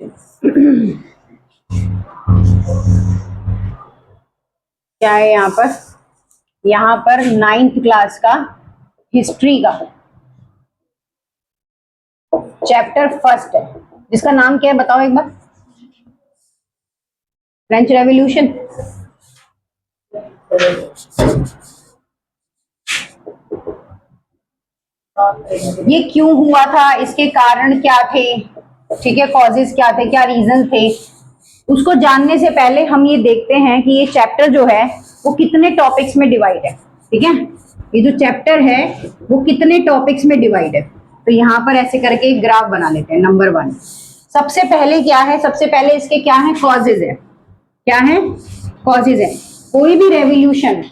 क्या है यहाँ पर 9th क्लास का हिस्ट्री का चैप्टर फर्स्ट है, जिसका नाम क्या है बताओ एक बार। French revolution. ये क्यों हुआ था, इसके कारण क्या थे, ठीक है, कॉजेस क्या थे, क्या रीजन थे, उसको जानने से पहले हम ये देखते हैं कि ये चैप्टर जो है वो कितने टॉपिक्स में डिवाइड है। ठीक है, ये जो चैप्टर है वो कितने टॉपिक्स में डिवाइड है। तो यहाँ पर ऐसे करके एक ग्राफ बना लेते हैं। नंबर 1 सबसे पहले क्या है, सबसे पहले इसके क्या है, कॉजेज है। क्या है, कॉजेज है। कोई भी रेवोल्यूशन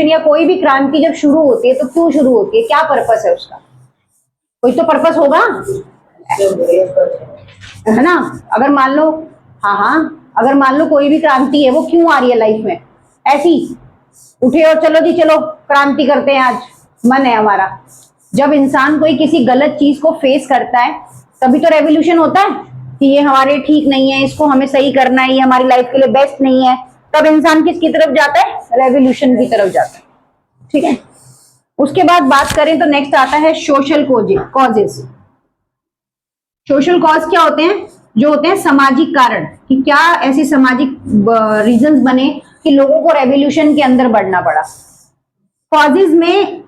या कोई भी क्रांति जब शुरू होती है तो क्यों शुरू होती है, क्या पर्पस है उसका, कोई तो पर्पस होगा, है ना। अगर मान लो, हाँ, अगर मान लो कोई भी क्रांति है वो क्यों आ रही है लाइफ में, ऐसी उठे और चलो जी चलो क्रांति करते हैं, आज मन है हमारा। जब इंसान कोई किसी गलत चीज को फेस करता है तभी तो रेवोल्यूशन होता है कि ये हमारे ठीक नहीं है, इसको हमें सही करना है, ये हमारी लाइफ के लिए बेस्ट नहीं है। तब इंसान किसकी तरफ जाता है, रेवोल्यूशन की तरफ जाता है। ठीक है, उसके बाद बात करें तो नेक्स्ट आता है सोशल कॉजेस। सोशल कॉज क्या होते हैं, जो होते हैं सामाजिक कारण, कि क्या ऐसे सामाजिक रीजंस बने कि लोगों को रेवोल्यूशन के अंदर बढ़ना पड़ा। कॉजेज में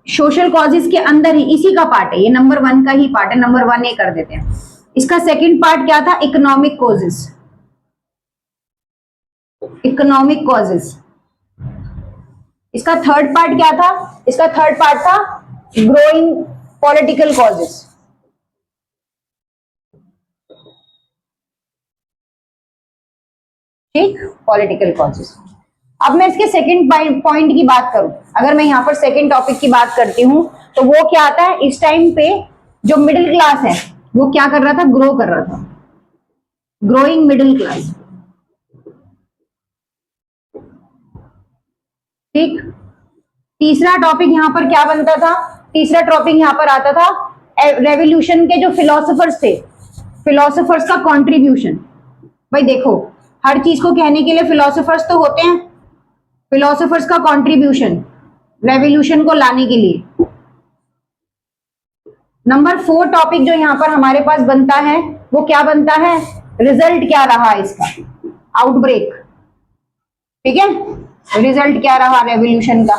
सोशल कॉजेज के अंदर ही इसी का पार्ट है, ये नंबर 1 का ही पार्ट है। नंबर 1 ये कर देते हैं। इसका सेकंड पार्ट क्या था, इकोनॉमिक कॉजेज। Economic causes. इसका थर्ड पार्ट क्या था, इसका थर्ड पार्ट था ग्रोइंग पॉलिटिकल कॉजेज। ठीक, पॉलिटिकल कॉजेज। अब मैं इसके सेकंड पॉइंट की बात करूं, अगर मैं यहाँ पर सेकंड टॉपिक की बात करती हूं तो वो क्या आता है, इस टाइम पे जो मिडिल क्लास है वो क्या कर रहा था, ग्रो कर रहा था, ग्रोइंग मिडिल क्लास। ठीक, तीसरा टॉपिक यहाँ पर क्या बनता था, तीसरा टॉपिक यहाँ पर आता था रेवोल्यूशन के जो फिलोसोफर्स थे, फिलोसोफर्स का कंट्रीब्यूशन। भाई देखो, हर चीज को कहने के लिए फिलोसोफर्स तो होते हैं, फिलोसोफर्स का कंट्रीब्यूशन रेवोल्यूशन को लाने के लिए। नंबर 4 टॉपिक जो यहाँ पर हमारे पास बनता है वो क्या बनता है, रिजल्ट क्या रहा इसका, आउटब्रेक। ठीक है, रिजल्ट क्या रहा रेवोल्यूशन का।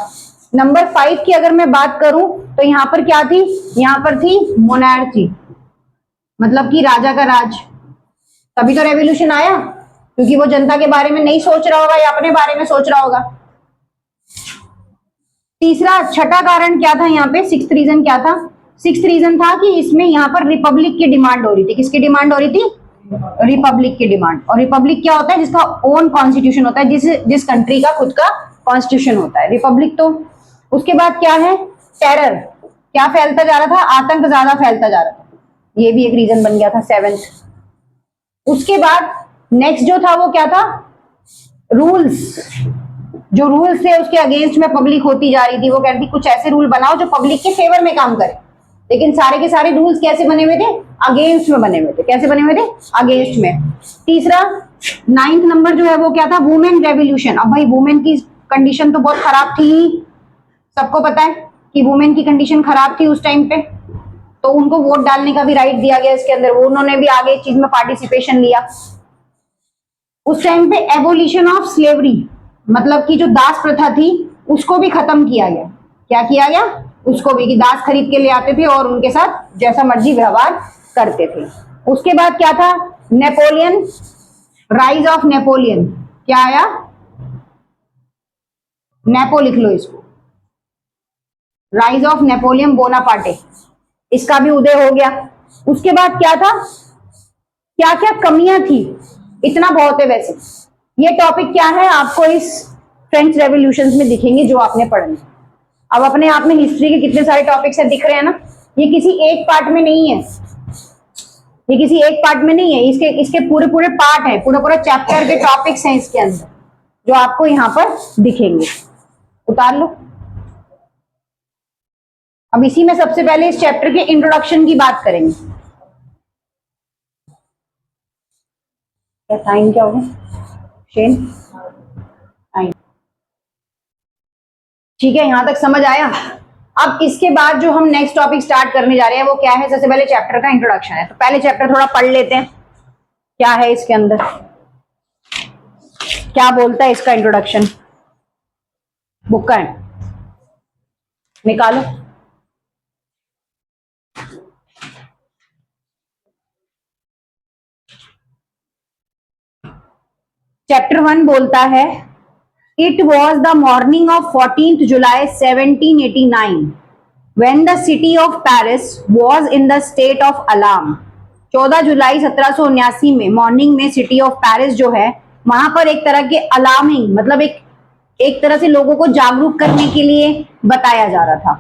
नंबर 5 की अगर मैं बात करूं तो यहाँ पर क्या थी, यहाँ पर थी मोनार्ची, मतलब कि राजा का राज। तभी तो रेवोल्यूशन आया, क्योंकि वो जनता के बारे में नहीं सोच रहा होगा या अपने बारे में सोच रहा होगा। तीसरा छठा कारण क्या था यहाँ पे, सिक्स्थ रीजन क्या था, सिक्स्थ रीजन था कि इसमें यहाँ पर रिपब्लिक की डिमांड हो रही थी। किसकी डिमांड हो रही थी, रिपब्लिक की डिमांड। और रिपब्लिक क्या होता है, जिसका ओन कॉन्स्टिट्यूशन होता है, जिस कंट्री का खुद का कॉन्स्टिट्यूशन होता है, रिपब्लिक। तो उसके बाद क्या है, टेरर, क्या फैलता जा रहा था, आतंक ज्यादा फैलता जा रहा था, ये भी एक रीजन बन गया था, 7th। उसके बाद नेक्स्ट जो था वो क्या था, रूल्स। जो रूल्स थे उसके अगेंस्ट में पब्लिक होती जा रही थी, वो कहती कुछ ऐसे रूल बनाओ जो पब्लिक के फेवर में काम करे। लेकिन सारे के सारे रूल्स कैसे बने हुए थे, अगेंस्ट में बने हुए थे। कैसे बने हुए थे, अगेंस्ट में। तीसरा 9th नंबर जो है वो क्या था, वुमेन रेवोल्यूशन। अब भाई वुमेन की कंडीशन तो बहुत खराब थी, सबको पता है कि वुमेन की कंडीशन खराब थी उस टाइम पे, तो उनको वोट डालने का भी राइट दिया गया इसके अंदर, वो उन्होंने भी आगे इस चीज में पार्टिसिपेशन लिया। उस टाइम पे एबोलिशन ऑफ स्लेवरी, मतलब कि जो दास प्रथा थी उसको भी खत्म किया गया। क्या किया गया, उसको भी, कि दास खरीद के ले आते थे और उनके साथ जैसा मर्जी व्यवहार करते थे। उसके बाद क्या था, नेपोलियन, राइज ऑफ नेपोलियन। क्या आया, नेपो लिख लो इसको, राइज ऑफ नेपोलियन बोनापार्टे, इसका भी उदय हो गया। उसके बाद क्या था, क्या क्या कमियां थी, इतना बहुत है वैसे। ये टॉपिक क्या है, आपको इस फ्रेंच रेवोल्यूशन में दिखेंगे जो आपने पढ़ने। अब अपने आप में हिस्ट्री के कितने सारे टॉपिक्स है दिख रहे हैं ना, ये किसी एक पार्ट में नहीं है, ये किसी एक पार्ट में नहीं है, इसके पूरे पूरे पार्ट है, पूरा पूरा चैप्टर के टॉपिक्स हैं इसके अंदर जो आपको यहाँ पर दिखेंगे। उतार लो। अब इसी में सबसे पहले इस चैप्टर के इंट्रोडक्शन की बात करेंगे। टाइम क्या होगा शेन? टाइम। ठीक है, यहां तक समझ आया। अब इसके बाद जो हम नेक्स्ट टॉपिक स्टार्ट करने जा रहे हैं वो क्या है? सबसे पहले चैप्टर का इंट्रोडक्शन है, तो पहले चैप्टर थोड़ा पढ़ लेते हैं क्या है इसके अंदर, क्या बोलता है इसका इंट्रोडक्शन। बुक का है, निकालो। चैप्टर 1 बोलता है, it was the morning of 14th July 1789 when the city of Paris was in the state of alarm। 14 जुलाई 1779 में मॉर्निंग में सिटी ऑफ पेरिस जो है वहां पर एक तरह के अलार्मिंग, मतलब एक तरह से लोगों को जागरूक करने के लिए बताया जा रहा था।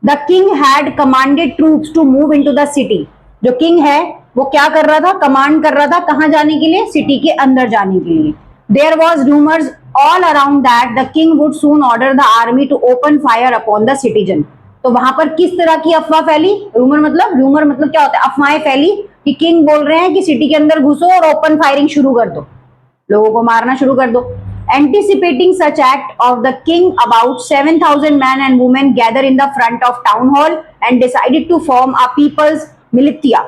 The king had commanded troops to move into the city. जो किंग है वो क्या कर रहा था? कमांड कर रहा था कहां जाने के लिए? सिटी के अंदर जाने के लिए। There was rumours all around that the king would soon order the army to open fire upon the citizen. तो वहां पर किस तरह की अफवाह फैली? रूमर मतलब क्या होता है? अफवाहें फैली कि किंग बोल रहे हैं कि सिटी के अंदर घुसो और ओपन फायरिंग शुरू कर दो, लोगों को मारना शुरू कर दो। Anticipating such act of the king, about 7,000 men and women gathered in the front of town hall and decided to form a people's militia।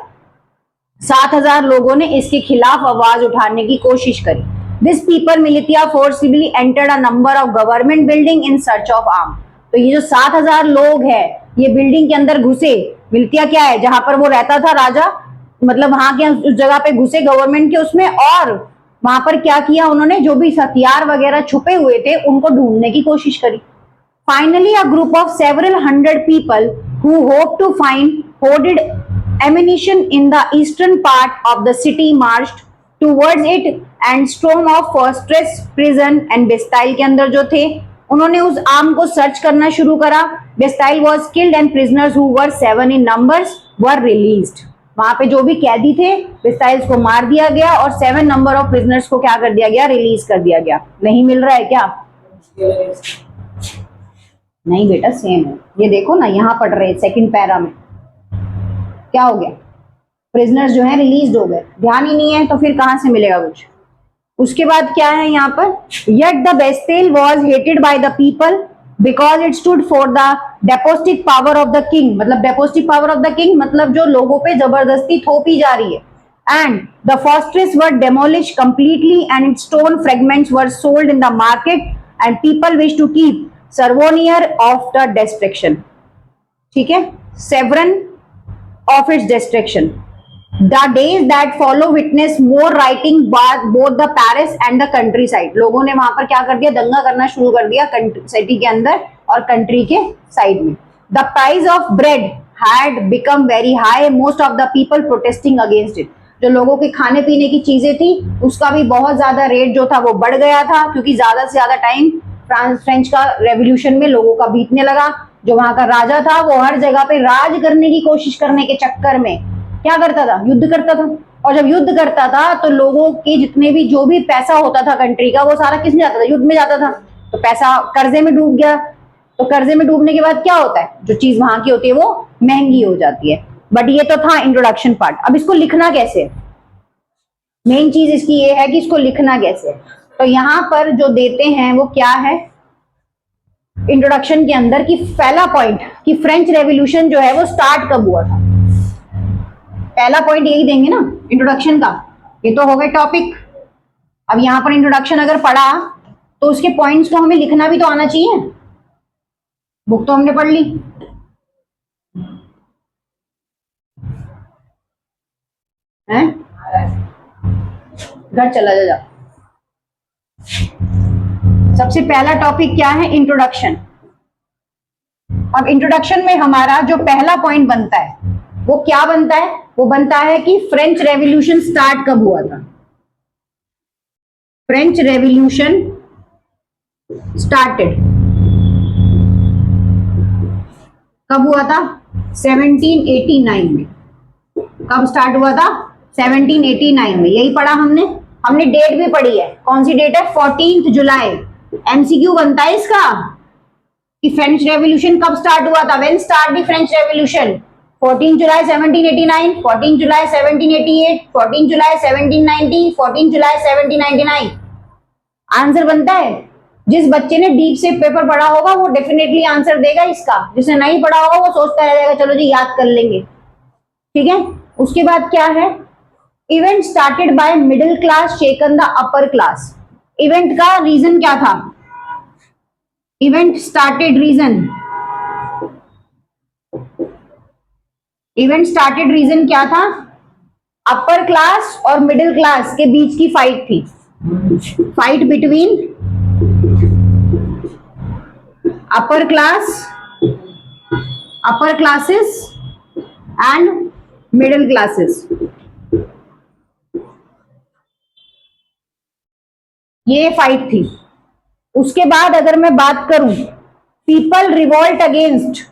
7,000 लोगों ने इसके खिलाफ आवाज उठाने की कोशिश करी। This people militia forcibly entered a number of government building in search of arms। तो ये जो 7,000 लोग हैं ये बिल्डिंग के अंदर घुसे। मिलिटिया क्या है? जहां पर वो रहता था राजा, मतलब वहां के उस जगह पे घुसे गवर्नमेंट के उसमें, और वहां पर क्या किया उन्होंने? जो भी हथियार वगैरह छुपे हुए थे उनको ढूंढने की कोशिश करी। Finally a group of several 100 people who hope to find hoarded ammunition in the eastern part of the city marched towards it and storm of fortress prison and Bastille के अंदर जो थे उन्होंने उस आर्म को सर्च करना शुरू करा। Bastille was killed and prisoners who were 7 in numbers were released. वहां पे जो भी कैदी थे बेस्टाइल्स को मार दिया गया और 7 नंबर ऑफ प्रिजनर्स को क्या कर दिया गया? रिलीज कर दिया गया। नहीं मिल रहा है क्या? नहीं बेटा सेम है, ये देखो ना यहाँ पढ़ रहे सेकंड पैरा में क्या हो गया? प्रिजनर्स जो है रिलीज हो गए। ध्यान ही नहीं है तो फिर कहां से मिलेगा कुछ? उसके बाद क्या है यहाँ पर? Yet the Bastille was hated by the people because it stood for the despotic power of the king। मतलब despotic power of the king मतलब जो लोगों पे जबरदस्ती थोपी जा रही है। And the fortresses were demolished completely and its stone fragments were sold in the market and people wished to keep souvenir of the destruction। ठीक है, several of its destruction। The days that follow witness more rioting both the Paris and the countryside। लोगों ने वहां पर क्या कर दिया? दंगा करना शुरू कर दिया सिटी के अंदर और कंट्री के साइड में। The price of bread had become very high, most of the people protesting against it। जो लोगों के खाने पीने की चीजें थी उसका भी बहुत ज्यादा रेट जो था वो बढ़ गया था, क्योंकि ज्यादा से ज्यादा टाइम फ्रेंच का रेवोल्यूशन में लोगों का बीतने लगा। जो वहां का राजा था वो हर जगह पे राज करने की कोशिश करने के चक्कर में क्या करता था? युद्ध करता था। और जब युद्ध करता था तो लोगों के जितने भी जो भी पैसा होता था कंट्री का वो सारा किस में जाता था? युद्ध में जाता था। तो पैसा कर्जे में डूब गया। तो कर्जे में डूबने के बाद क्या होता है? जो चीज वहां की होती है वो महंगी हो जाती है। बट ये तो था इंट्रोडक्शन पार्ट। अब इसको लिखना कैसे? मेन चीज इसकी ये है कि इसको लिखना कैसे। तो यहां पर जो देते हैं वो क्या है इंट्रोडक्शन के अंदर कि पहला पॉइंट कि फ्रेंच रेवोल्यूशन जो है वो स्टार्ट कब हुआ था। पहला पॉइंट यही देंगे ना इंट्रोडक्शन का। ये तो हो गए टॉपिक। अब यहां पर इंट्रोडक्शन अगर पढ़ा तो उसके पॉइंट्स को हमें लिखना भी तो आना चाहिए। बुक तो हमने पढ़ ली, हैं? घर चला जा। सबसे पहला टॉपिक क्या है? इंट्रोडक्शन। अब इंट्रोडक्शन में हमारा जो पहला पॉइंट बनता है वो क्या बनता है? वो बनता है कि फ्रेंच रेवोल्यूशन स्टार्ट कब हुआ था। फ्रेंच रेवोल्यूशन स्टार्टेड कब हुआ था? 1789 में। कब स्टार्ट हुआ था? 1789 में। यही पढ़ा हमने डेट भी पढ़ी है। कौन सी डेट है? 14th जुलाई। एमसीक्यू बनता है इसका कि फ्रेंच रेवोल्यूशन कब स्टार्ट हुआ था। When start the French revolution? 14 July 1789, 14 July 1788, 14 July 1790, 14 July 1799। Answer बनता है। जिस बच्चे ने डीप से पेपर पढ़ा होगा वो डेफिनेटली आंसर देगा इसका, जिसने नहीं पढ़ा होगा वो सोचता रह जाएगा चलो जी याद कर लेंगे। ठीक है, उसके बाद क्या है, event started by middle class shaken the upper class. Event का रीजन क्या था, event started reason, event started reason क्या था, अपर क्लास और मिडिल क्लास के बीच की फाइट थी, fight between upper classes and middle classes. ये फाइट थी। उसके बाद अगर मैं बात करूं, पीपल रिवॉल्ट अगेंस्ट,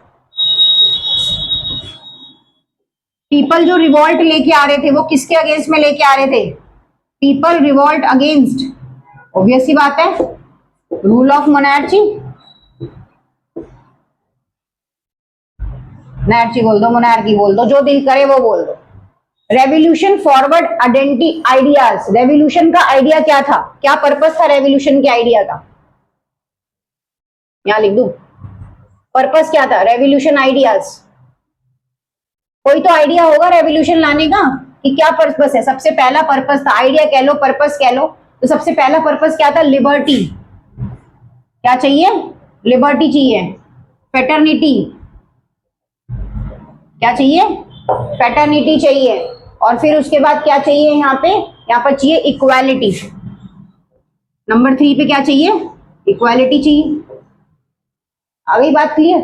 पीपल जो रिवॉल्ट लेके आ रहे थे वो किसके अगेंस्ट में लेके आ रहे थे, पीपल रिवॉल्ट अगेंस्ट, ऑब्वियस सी बात है, रूल ऑफ मोनार्ची, मोनार्ची बोल दो, मोनार्की बोल दो, जो दिल करे वो बोल दो। रेवोल्यूशन फॉरवर्ड आइडियाज, रेवोल्यूशन का आइडिया क्या था, क्या पर्पस था रेवोल्यूशन के आइडिया का, यहां लिख दूं, पर्पस क्या था रेवोल्यूशन आइडियाज। कोई तो आइडिया होगा रेवोल्यूशन लाने का कि क्या पर्पस है। सबसे पहला पर्पस था, आइडिया कह लो पर्पस कह लो, तो सबसे पहला पर्पस क्या था, लिबर्टी। क्या चाहिए, लिबर्टी चाहिए, फेटर्निटी, क्या चाहिए, फेटर्निटी चाहिए, और फिर उसके बाद क्या चाहिए, यहाँ पर चाहिए इक्वालिटी। नंबर 3 पे क्या चाहिए, इक्वालिटी चाहिए। आ गई बात क्लियर,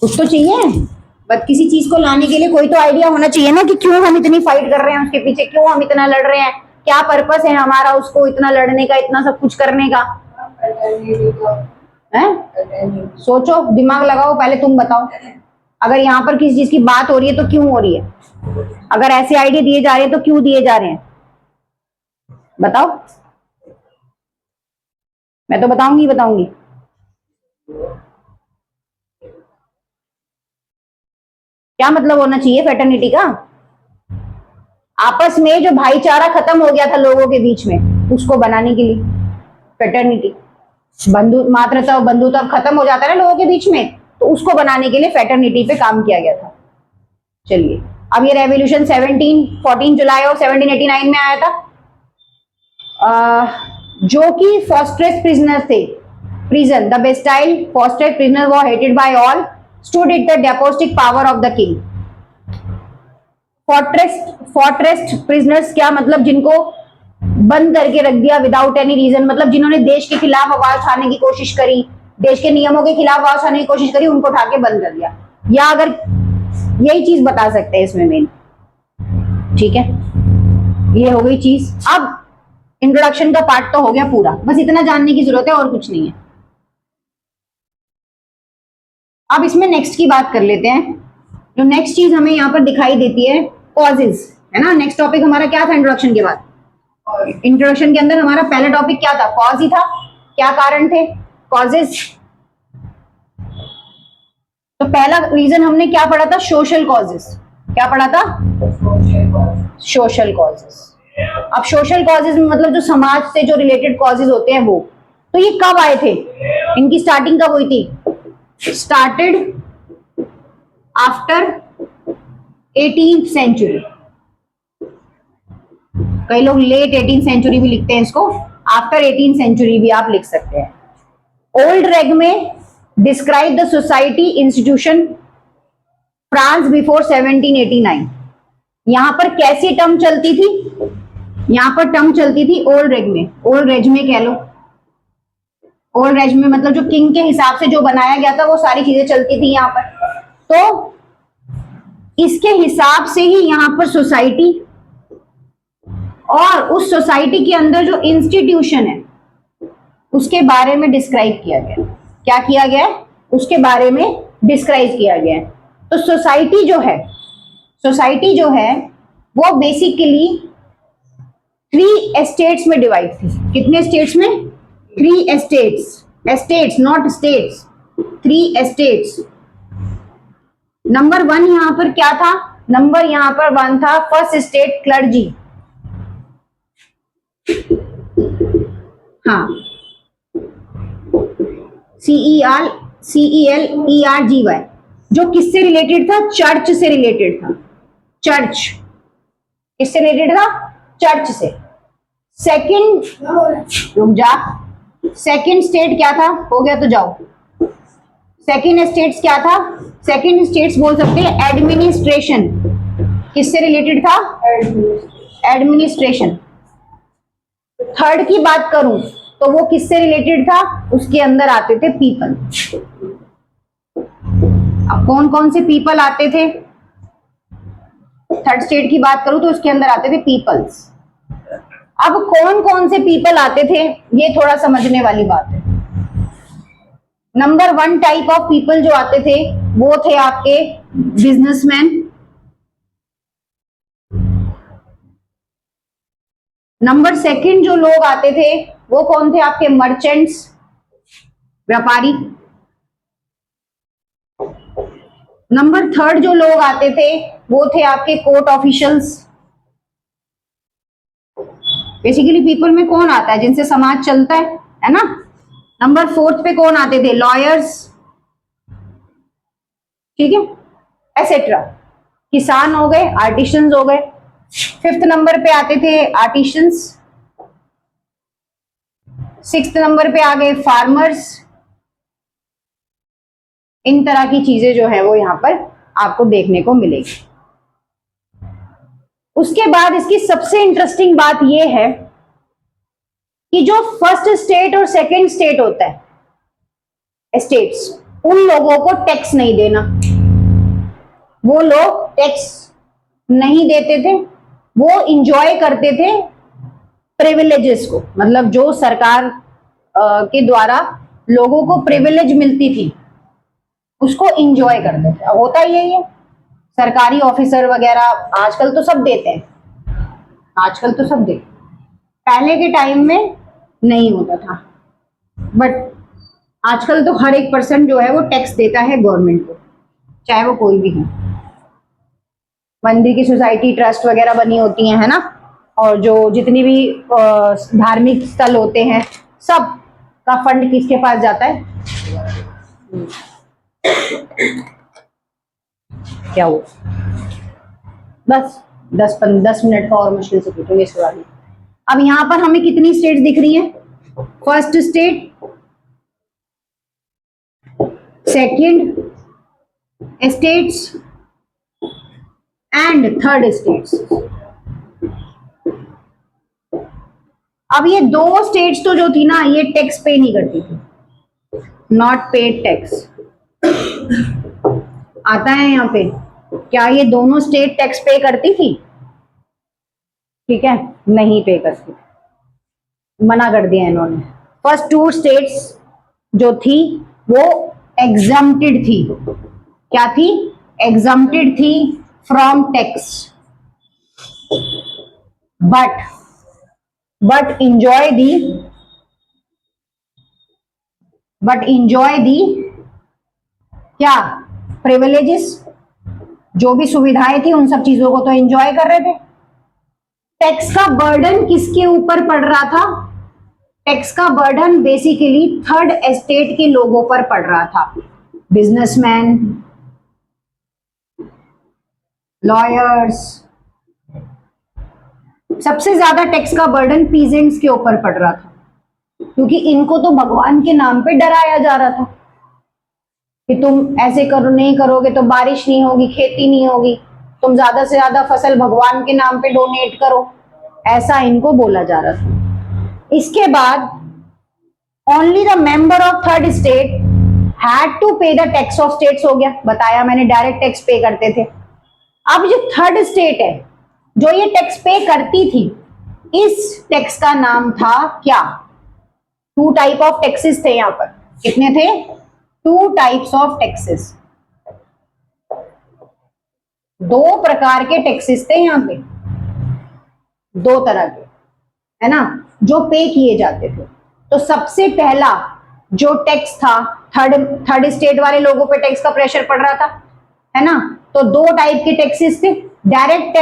कुछ तो चाहिए, बट किसी चीज को लाने के लिए कोई तो आइडिया होना चाहिए ना कि क्यों हम इतनी फाइट कर रहे हैं उसके पीछे, क्यों हम इतना लड़ रहे हैं, क्या पर्पस है हमारा उसको इतना लड़ने का, इतना सब कुछ करने का है। सोचो, दिमाग लगाओ, पहले तुम बताओ, अगर यहाँ पर किसी चीज की बात हो रही है तो क्यों हो रही है, अगर ऐसे आइडिया दिए जा रहे हैं तो क्यों दिए जा रहे हैं, बताओ। मैं तो बताऊंगी। क्या मतलब होना चाहिए फेटर्निटी का, आपस में जो भाईचारा खत्म हो गया था लोगों के बीच में उसको बनाने के लिए फेटर्निटी, बंधुत्व खत्म हो जाता है ना लोगों के बीच में, तो उसको बनाने के लिए फेटर्निटी पे काम किया गया था। चलिए, अब ये रेवोल्यूशन 14 जुलाई और 1789 में आया था, जो कि फॉस्ट्रेस प्रिजनर थे, prison the Bastille fortress prisoner वो hated by all, stood at the despotic power of the king। Fortress prisoners क्या मतलब, जिनको बंद करके रख दिया विदाउट एनी रीजन, मतलब जिन्होंने देश के खिलाफ आवाज उठाने की कोशिश करी, देश के नियमों के खिलाफ आवाज उठाने की कोशिश करी, उनको उठा के बंद कर दिया, या अगर यही चीज बता सकते हैं इसमें मेन। ठीक है, ये हो गई चीज। अब इंट्रोडक्शन का पार्ट तो हो गया पूरा, बस इतना जानने की जरूरत है और कुछ नहीं है। अब इसमें नेक्स्ट की बात कर लेते हैं। जो नेक्स्ट चीज हमें यहाँ पर दिखाई देती है, कॉजेज, है ना। नेक्स्ट टॉपिक हमारा क्या था इंट्रोडक्शन के बाद, इंट्रोडक्शन के अंदर हमारा पहला टॉपिक क्या था, कॉज ही था। क्या कारण थे, कॉजेज। तो पहला रीजन हमने क्या पढ़ा था, सोशल कॉजेज। क्या पढ़ा था, सोशल कॉजेज। अब सोशल कॉजेज में मतलब जो समाज से जो रिलेटेड कॉजेज होते हैं वो, तो ये कब आए थे, इनकी स्टार्टिंग कब हुई थी, started after 18th सेंचुरी। कई लोग लेट 18th सेंचुरी भी लिखते हैं इसको, आफ्टर 18th सेंचुरी भी आप लिख सकते हैं। ओल्ड रेग में describe the society institution France before 1789। यहां पर कैसी टर्म चलती थी, यहां पर टर्म चलती थी ओल्ड रेग में, ओल्ड रेज में कह लो, ओल्ड रेज में मतलब जो किंग के हिसाब से जो बनाया गया था वो सारी चीजें चलती थी यहाँ पर। तो इसके हिसाब से ही यहाँ पर सोसाइटी और उस सोसाइटी के अंदर जो इंस्टीट्यूशन है उसके बारे में डिस्क्राइब किया गया। क्या किया गया, उसके बारे में डिस्क्राइब किया गया। तो सोसाइटी जो है वो बेसिकली 3 एस्टेट्स में डिवाइड थी। कितने स्टेट्स में, 3 estates, estates not states, 3 estates. Number 1 यहां पर क्या था? नंबर यहां पर 1 था फर्स्ट स्टेट क्लर्जी। हाँ, CELERGY, जो किससे रिलेटेड था? चर्च से रिलेटेड था। चर्च किससे रिलेटेड था? चर्च से। सेकंड, रुक जा, सेकंड स्टेट क्या था? हो गया तो जाओ। सेकंड स्टेट्स क्या था? सेकंड स्टेट्स बोल सकते हैं एडमिनिस्ट्रेशन। किससे रिलेटेड था? एडमिनिस्ट्रेशन। थर्ड की बात करूं तो वो किससे रिलेटेड था? उसके अंदर आते थे पीपल। अब कौन कौन से पीपल आते थे? थर्ड स्टेट की बात करूं तो उसके अंदर आते थे पीपल्स। अब कौन कौन से पीपल आते थे ये थोड़ा समझने वाली बात है। नंबर 1 टाइप ऑफ पीपल जो आते थे वो थे आपके बिजनेसमैन। नंबर 2 जो लोग आते थे वो कौन थे? आपके मर्चेंट्स, व्यापारी। नंबर 3 जो लोग आते थे वो थे आपके कोर्ट ऑफिशियल्स। बेसिकली पीपल में कौन आता है? जिनसे समाज चलता है ना। नंबर 4 पे कौन आते थे? लॉयर्स, ठीक है, एसेट्रा। किसान हो गए, आर्टिशियंस हो गए। 5th नंबर पे आते थे आर्टिशियंस। 6th नंबर पे आ गए फार्मर्स। इन तरह की चीजें जो है वो यहां पर आपको देखने को मिलेगी। उसके बाद इसकी सबसे इंटरेस्टिंग बात यह है कि जो फर्स्ट स्टेट और सेकंड स्टेट होता है, स्टेट्स, उन लोगों को टैक्स नहीं देना। वो लोग टैक्स नहीं देते थे, वो इंजॉय करते थे प्रिविलेजेस को। मतलब जो सरकार के द्वारा लोगों को प्रिविलेज मिलती थी उसको इंजॉय करते थे। अब होता यही है, सरकारी ऑफिसर वगैरह आजकल तो सब देते हैं, आजकल तो सब देते, पहले के टाइम में नहीं होता था। बट आजकल तो हर एक पर्सन जो है वो टैक्स देता है गवर्नमेंट को, चाहे वो कोई भी हो। मंदिर की सोसाइटी, ट्रस्ट वगैरह बनी होती है ना, और जो जितनी भी धार्मिक स्थल होते हैं सब का फंड किसके पास जाता है? क्या हो, बस 10 मिनट का और मुश्किल से पूछोगे इस सवाल। अब यहां पर हमें कितनी स्टेट्स दिख रही हैं? First state, second states and third states. अब ये 2 स्टेट्स तो जो थी ना, ये टैक्स पे नहीं करती थी, नॉट पेड टैक्स। आता है यहां पे, क्या ये दोनों स्टेट टैक्स पे करती थी? ठीक है, नहीं पे करती, मना कर दिया इन्होंने। फर्स्ट 2 स्टेट्स जो थी वो एग्जम्प्टेड थी। क्या थी? एग्जम्प्टेड थी फ्रॉम टैक्स, बट enjoy दी क्या? प्रिविलेजेस। जो भी सुविधाएं थी उन सब चीजों को तो एंजॉय कर रहे थे। टैक्स का बर्डन किसके ऊपर पड़ रहा था? टैक्स का बर्डन बेसिकली थर्ड एस्टेट के लोगों पर पड़ रहा था। बिजनेसमैन, लॉयर्स, सबसे ज्यादा टैक्स का बर्डन पीजेंट्स के ऊपर पड़ रहा था, क्योंकि इनको तो भगवान के नाम पे डराया जा रहा था कि तुम ऐसे करो, नहीं करोगे तो बारिश नहीं होगी, खेती नहीं होगी, तुम ज्यादा से ज्यादा फसल भगवान के नाम पे डोनेट करो, ऐसा इनको बोला जा रहा था। इसके बाद only the member of third state had to pay the tax of states हो गया, बताया मैंने, डायरेक्ट टैक्स पे करते थे। अब जो थर्ड स्टेट है जो ये टैक्स पे करती थी, इस टैक्स का नाम था क्या? 2 टाइप ऑफ टैक्सेस थे यहां पर। कितने थे? 2 टाइप्स ऑफ टैक्सेस, 2 प्रकार के टैक्सेस थे यहां पे, 2 तरह के, है ना, जो पे किए जाते थे। तो सबसे पहला जो टैक्स था, थर्ड स्टेट वाले लोगों पे टैक्स का प्रेशर पड़ रहा था, है ना। तो दो टाइप के टैक्सेस थे। डायरेक्ट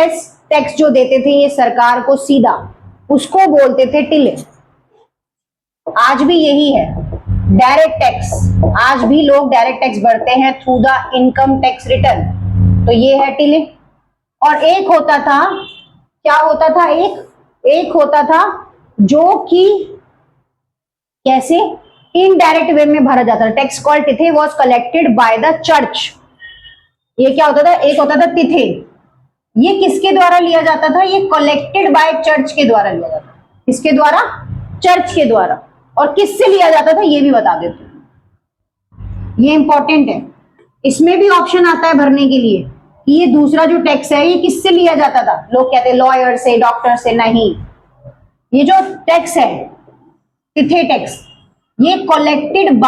टैक्स जो देते थे ये सरकार को सीधा, उसको बोलते थे टिले। आज भी यही है डायरेक्ट टैक्स, आज भी लोग डायरेक्ट टैक्स भरते हैं through the income tax return, तो ये है टिले। और एक होता था, क्या होता था, एक होता था जो कि कैसे इनडायरेक्ट वे में भरा जाता था। Tax called tithe was collected by the church. ये क्या होता था, एक होता था तिथे, ये किसके द्वारा लिया जाता था, ये कलेक्टेड बाय चर्च के द्वारा लिया जाता था। किसके द्वारा, चर्च के द्वारा। और किससे लिया जाता था ये भी बता देते, ये इंपॉर्टेंट है। इसमें भी ऑप्शन आता है भरने के लिए कि ये दूसरा जो टैक्स है ये किससे लिया जाता था। लोग कहते हैं लॉयर से, डॉक्टर से, नहीं, ये जो टैक्स है तिथे टैक्स, ये कलेक्टेड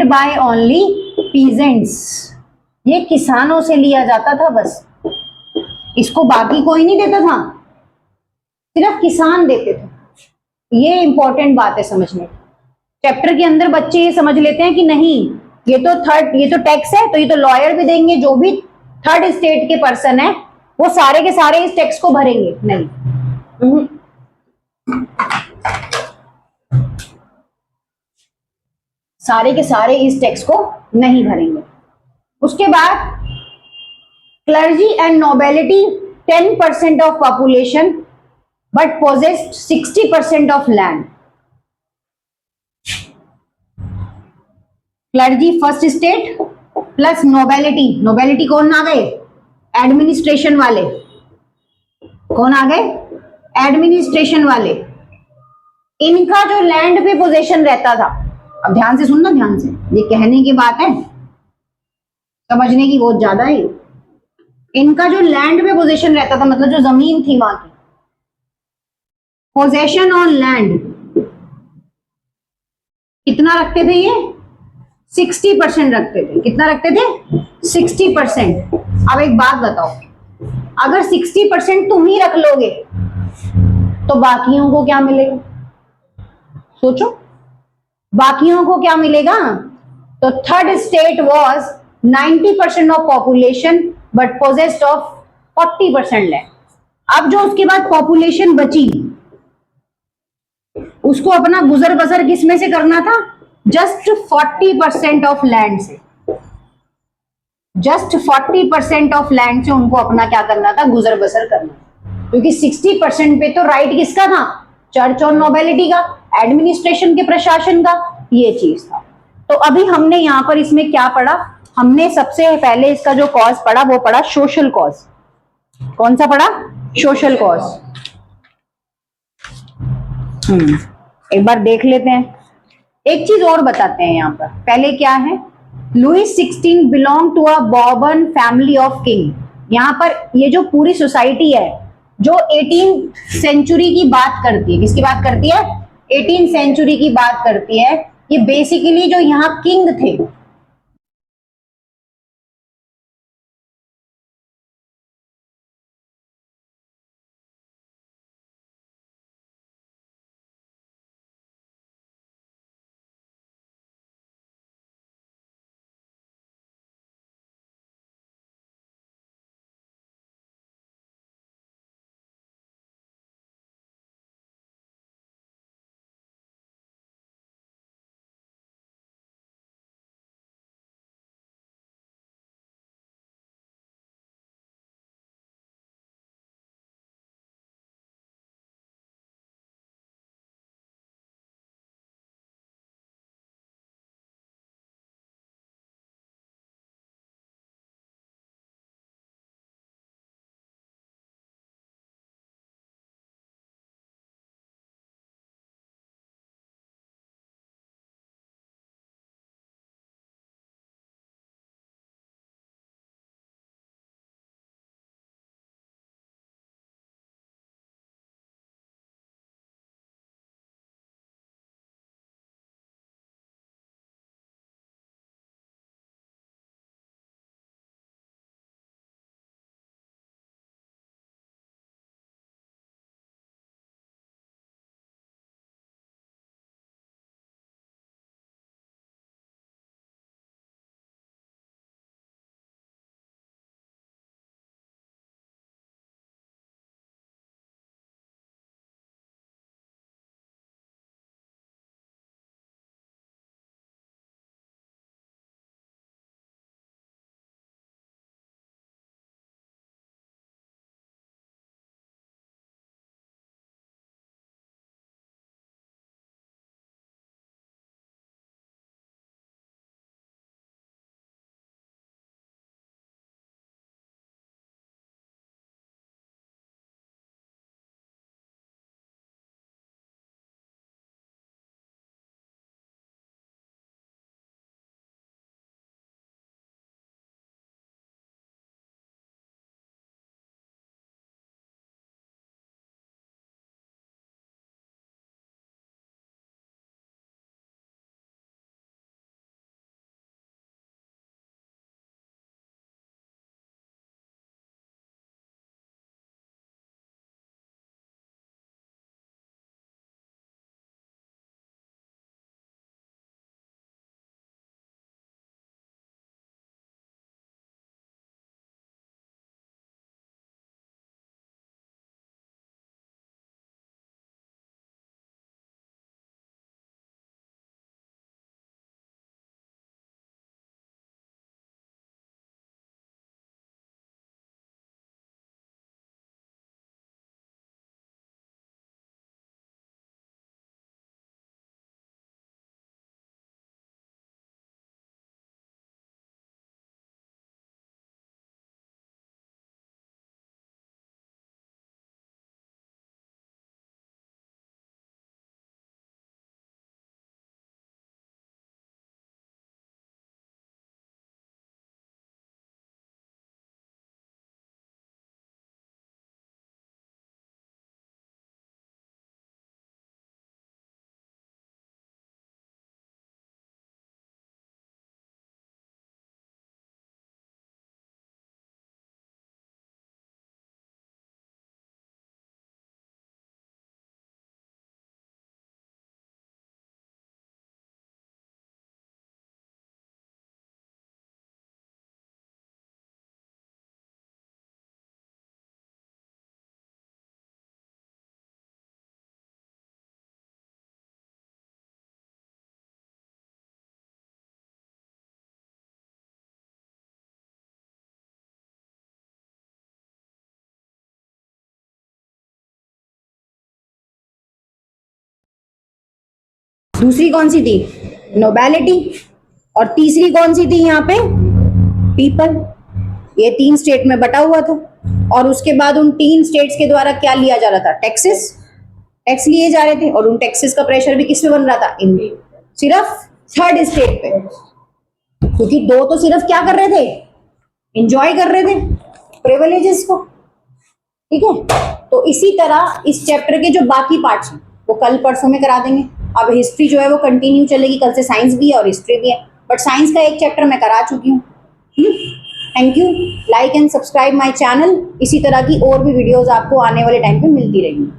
बाय ओनली पीजेंट्स, ये किसानों से लिया जाता था बस। इसको बाकी कोई नहीं देता था, सिर्फ किसान देते थे। ये इंपॉर्टेंट बात है समझने। चैप्टर के अंदर बच्चे ये समझ लेते हैं कि नहीं ये तो टैक्स है, तो ये तो लॉयर भी देंगे, जो भी थर्ड स्टेट के पर्सन है वो सारे के सारे इस टैक्स को भरेंगे, नहीं। सारे के सारे इस टैक्स को नहीं भरेंगे। उसके बाद clergy and nobility 10% of population but possessed 60% of land. Clergy first state plus nobility कौन आ गए, एडमिनिस्ट्रेशन वाले। कौन आ गए, एडमिनिस्ट्रेशन वाले। इनका जो लैंड पे पोजेशन रहता था, अब ध्यान से सुनना, ध्यान से, ये कहने की बात है, समझने की बहुत ज्यादा है। इनका जो लैंड पे पोजेशन रहता था, मतलब जो जमीन थी वहां की, पोजेशन ऑन लैंड कितना रखते थे ये, 60% रखते थे। कितना रखते थे, 60%। अब एक बात बताओ, अगर 60% तुम ही रख लोगे तो बाकियों को क्या मिलेगा, सोचो, बाकियों को क्या मिलेगा। तो third state was 90% of population but possessed of 40% land. अब जो उसके बाद पॉपुलेशन बची, उसको अपना गुजर बसर किसमें से करना था, जस्ट 40% ऑफ लैंड से, जस्ट 40% ऑफ लैंड से उनको अपना क्या करना था, गुजर बसर करना। क्योंकि 60% पे तो राइट किसका था, चर्च और नोबेलिटी का, एडमिनिस्ट्रेशन के प्रशासन का, ये चीज था। तो अभी हमने यहां पर इसमें क्या पढ़ा, हमने सबसे पहले इसका जो कॉज पढ़ा वो पढ़ा सोशल कॉज। कौन सा पढ़ा, सोशल कॉज। एक बार देख लेते हैं। एक चीज और बताते हैं यहां पर, पहले क्या है, Louis 16 belong to a Bourbon family of king. यहां पर ये जो पूरी सोसाइटी है जो 18 सेंचुरी की बात करती है, किसकी बात करती है, 18 सेंचुरी की बात करती है। ये बेसिकली जो यहाँ किंग थे, दूसरी कौन सी थी? नोबेलिटी। और तीसरी कौन सी थी यहाँ पे? पीपल। ये 3 स्टेट में बटा हुआ था और उसके बाद उन 3 स्टेट्स के द्वारा क्या लिया जा रहा था? टैक्सेस, टैक्स लिए जा रहे थे और उन टैक्सेस का प्रेशर भी किस पे बन रहा था? सिर्फ थर्ड स्टेट पे, क्योंकि 2 तो सिर्फ क्या कर रहे थे? एंजॉय कर रहे थे प्रिविलेजेस को। ठीक है, तो इसी तरह इस चैप्टर के जो बाकी पार्ट्स हैं वो कल परसों में करा देंगे। अब हिस्ट्री जो है वो कंटिन्यू चलेगी, कल से साइंस भी है और हिस्ट्री भी है, बट साइंस का एक चैप्टर मैं करा चुकी हूँ। Thank you. Like and subscribe my channel. इसी तरह की और भी वीडियोस आपको आने वाले टाइम पे मिलती रहेंगी।